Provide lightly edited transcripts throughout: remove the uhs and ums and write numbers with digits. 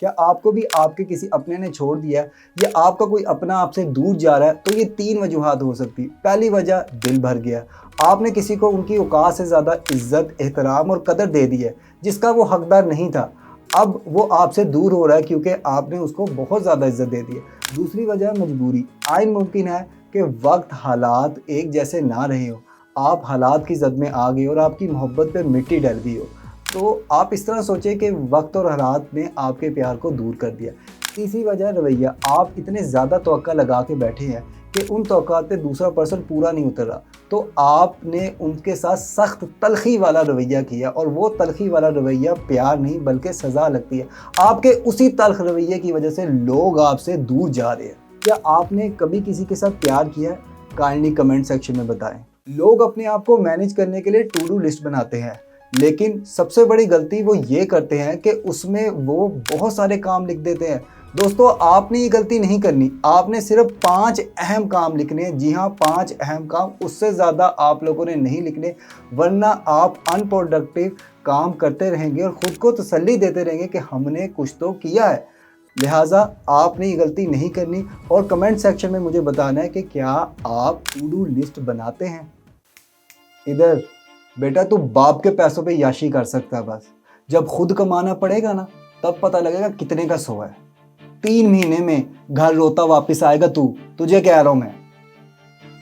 کیا آپ کو بھی آپ کے کسی اپنے نے چھوڑ دیا ہے یا آپ کا کوئی اپنا آپ سے دور جا رہا ہے تو یہ 3 وجوہات ہو سکتی۔ پہلی وجہ، دل بھر گیا، آپ نے کسی کو ان کی اوقات سے زیادہ عزت، احترام اور قدر دے دی ہے جس کا وہ حقدار نہیں تھا۔ اب وہ آپ سے دور ہو رہا ہے کیونکہ آپ نے اس کو بہت زیادہ عزت دے دی ہے۔ دوسری وجہ، مجبوری۔ آئین ممکن ہے کہ وقت، حالات ایک جیسے نہ رہے ہوں، آپ حالات کی زد میں آ گئے اور آپ کی محبت پہ مٹی ڈل گئی ہو، تو آپ اس طرح سوچیں کہ وقت اور حالات نے آپ کے پیار کو دور کر دیا۔ تیسری وجہ، رویہ۔ آپ اتنے زیادہ توقع لگا کے بیٹھے ہیں کہ ان توقعات پہ دوسرا پرسن پورا نہیں اتر رہا، تو آپ نے ان کے ساتھ سخت تلخی والا رویہ کیا، اور وہ تلخی والا رویہ پیار نہیں بلکہ سزا لگتی ہے۔ آپ کے اسی تلخ رویے کی وجہ سے لوگ آپ سے دور جا رہے ہیں۔ کیا آپ نے کبھی کسی کے ساتھ پیار کیا ہے؟ کائنڈلی کمنٹ سیکشن میں بتائیں۔ لوگ اپنے آپ کو مینیج کرنے کے لیے ٹو ڈو لسٹ بناتے ہیں، لیکن سب سے بڑی غلطی وہ یہ کرتے ہیں کہ اس میں وہ بہت سارے کام لکھ دیتے ہیں۔ دوستو، آپ نے یہ غلطی نہیں کرنی، آپ نے صرف 5 اہم کام لکھنے ہیں۔ جی ہاں، 5 اہم کام، اس سے زیادہ آپ لوگوں نے نہیں لکھنے، ورنہ آپ ان پروڈکٹیو کام کرتے رہیں گے اور خود کو تسلی دیتے رہیں گے کہ ہم نے کچھ تو کیا ہے۔ لہٰذا آپ نے یہ غلطی نہیں کرنی، اور کمنٹ سیکشن میں مجھے بتانا ہے کہ کیا آپ ٹو ڈو لسٹ بناتے ہیں۔ ادھر بیٹا، تو باپ کے پیسوں پہ یاشی کر سکتا ہے، بس جب خود کمانا پڑے گا نا تب پتہ لگے گا کتنے کا سو ہے۔ 3 مہینے میں گھر روتا واپس آئے گا تجھے کہہ رہا ہوں میں۔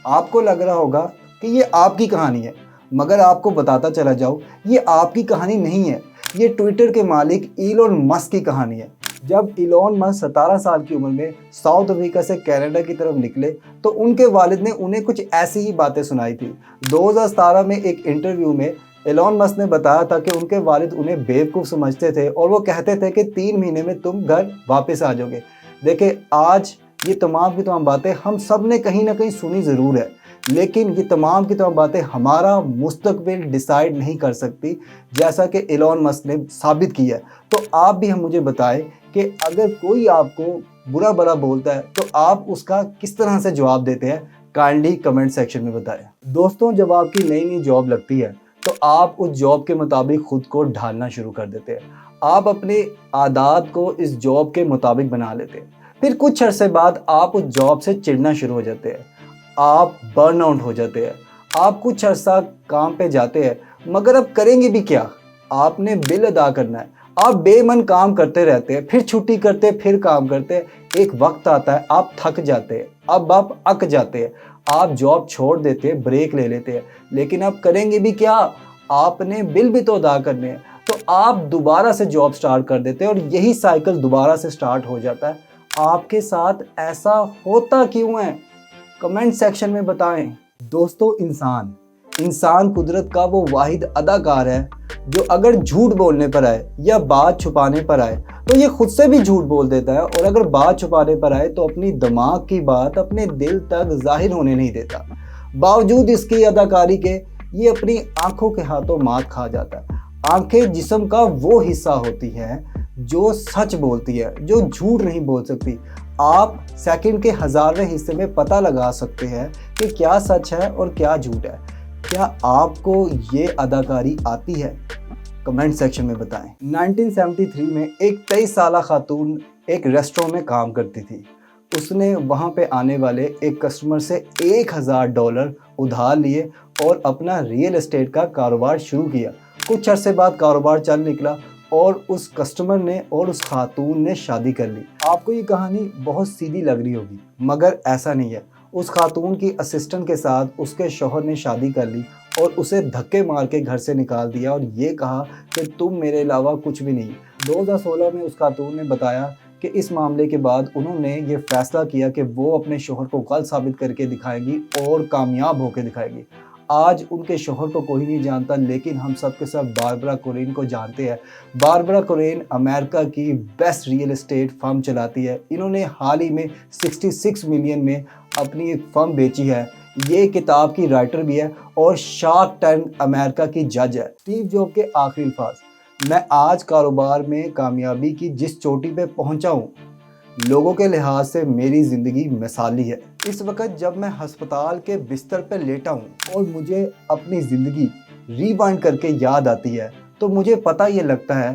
آپ کو لگ رہا ہوگا کہ یہ آپ کی کہانی ہے، مگر آپ کو بتاتا چلا جاؤ یہ آپ کی کہانی نہیں ہے، یہ ٹویٹر کے مالک ایلون مسک کی کہانی ہے۔ جب ایلون مسک 17 سال کی عمر میں ساؤتھ افریقہ سے کینیڈا کی طرف نکلے تو ان کے والد نے انہیں کچھ ایسی ہی باتیں سنائی تھی۔ 2017 میں ایک انٹرویو میں ایلون مسک نے بتایا تھا کہ ان کے والد انہیں بیوقوف سمجھتے تھے اور وہ کہتے تھے کہ 3 مہینے میں تم گھر واپس آ جاؤ گے۔ دیکھیں، آج یہ تمام کی تمام باتیں ہم سب نے کہیں نہ کہیں سنی ضرور ہے، لیکن یہ تمام کی تمام باتیں ہمارا مستقبل ڈیسائیڈ نہیں کر سکتی، جیسا کہ ایلون مسک نے ثابت کیا ہے۔ تو آپ بھی مجھے بتائیں کہ اگر کوئی آپ کو برا بھلا بولتا ہے تو آپ اس کا کس طرح سے جواب دیتے ہیں؟ کائنڈلی کمنٹ سیکشن میں بتائیں۔ دوستوں، جب آپ کی نئی جاب لگتی ہے تو آپ اس جاب کے مطابق خود کو ڈھالنا شروع کر دیتے ہیں۔ آپ اپنے عادات کو اس جاب کے مطابق بنا لیتے ہیں۔ پھر کچھ عرصے بعد آپ اس جاب سے چڑنا شروع ہو جاتے ہیں، آپ برن آؤٹ ہو جاتے ہیں۔ آپ کچھ عرصہ کام پہ جاتے ہیں، مگر اب کریں گے بھی کیا؟ آپ نے بل ادا کرنا ہے۔ آپ بے من کام کرتے رہتے ہیں، پھر چھٹی کرتے ہیں، پھر کام کرتے ہیں۔ ایک وقت آتا ہے آپ تھک جاتے ہیں، اب آپ اک جاتے ہیں، آپ جاب چھوڑ دیتے ہیں، بریک لے لیتے ہیں، لیکن اب کریں گے بھی کیا؟ آپ نے بل بھی تو ادا کرنے ہیں، تو آپ دوبارہ سے جاب سٹارٹ کر دیتے ہیں، اور یہی سائیکل دوبارہ سے سٹارٹ ہو جاتا ہے۔ آپ کے ساتھ ایسا ہوتا کیوں ہے؟ کمنٹ سیکشن میں بتائیں۔ دوستو، انسان قدرت کا وہ واحد اداکار ہے جو اگر جھوٹ بولنے پر آئے یا بات چھپانے پر آئے تو یہ خود سے بھی جھوٹ بول دیتا ہے، اور اگر بات چھپانے پر آئے تو اپنی دماغ کی بات اپنے دل تک ظاہر ہونے نہیں دیتا۔ باوجود اس کی اداکاری کے یہ اپنی آنکھوں کے ہاتھوں مات کھا جاتا ہے۔ آنکھیں جسم کا وہ حصہ ہوتی ہیں جو سچ بولتی ہے، جو جھوٹ نہیں بول سکتی۔ آپ سیکنڈ کے 1000ویں حصے میں پتہ لگا سکتے ہیں کہ کیا سچ ہے اور کیا جھوٹ ہے۔ کیا آپ کو یہ اداکاری آتی ہے؟ کمنٹ سیکشن میں بتائیں۔ 1973 میں ایک 23 سالہ خاتون ایک ریسٹورنٹ میں کام کرتی تھی۔ اس نے وہاں پہ آنے والے ایک کسٹمر سے $1000 ادھار لیے اور اپنا ریئل اسٹیٹ کا کاروبار شروع کیا۔ کچھ عرصے بعد کاروبار چل نکلا اور اس کسٹمر نے اور اس خاتون نے شادی کر لی۔ آپ کو یہ کہانی بہت سیدھی لگ رہی ہوگی، مگر ایسا نہیں ہے۔ اس خاتون کی اسسٹنٹ کے ساتھ اس کے شوہر نے شادی کر لی اور اسے دھکے مار کے گھر سے نکال دیا اور یہ کہا کہ تم میرے علاوہ کچھ بھی نہیں۔ 2016 میں اس خاتون نے بتایا کہ اس معاملے کے بعد انہوں نے یہ فیصلہ کیا کہ وہ اپنے شوہر کو غلط ثابت کر کے دکھائے گی اور کامیاب ہو کے دکھائے گی۔ آج ان کے شوہر کو کوئی نہیں جانتا، لیکن ہم سب کے سب باربرا کورین کو جانتے ہیں۔ باربرا کورین امریکہ کی بیسٹ ریئل اسٹیٹ فرم چلاتی ہے۔ انہوں نے حال ہی میں 66 ملین میں اپنی ایک فرم بیچی ہے۔ یہ کتاب کی رائٹر بھی ہے اور شارک ٹینک امریکہ کی جج ہے۔ اسٹیو جاب کے آخری الفاظ: میں آج کاروبار میں کامیابی کی جس چوٹی پہ پہنچا ہوں، لوگوں کے لحاظ سے میری زندگی مثالی ہے۔ اس وقت جب میں ہسپتال کے بستر پہ لیٹا ہوں اور مجھے اپنی زندگی ریوائنڈ کر کے یاد آتی ہے تو مجھے پتہ یہ لگتا ہے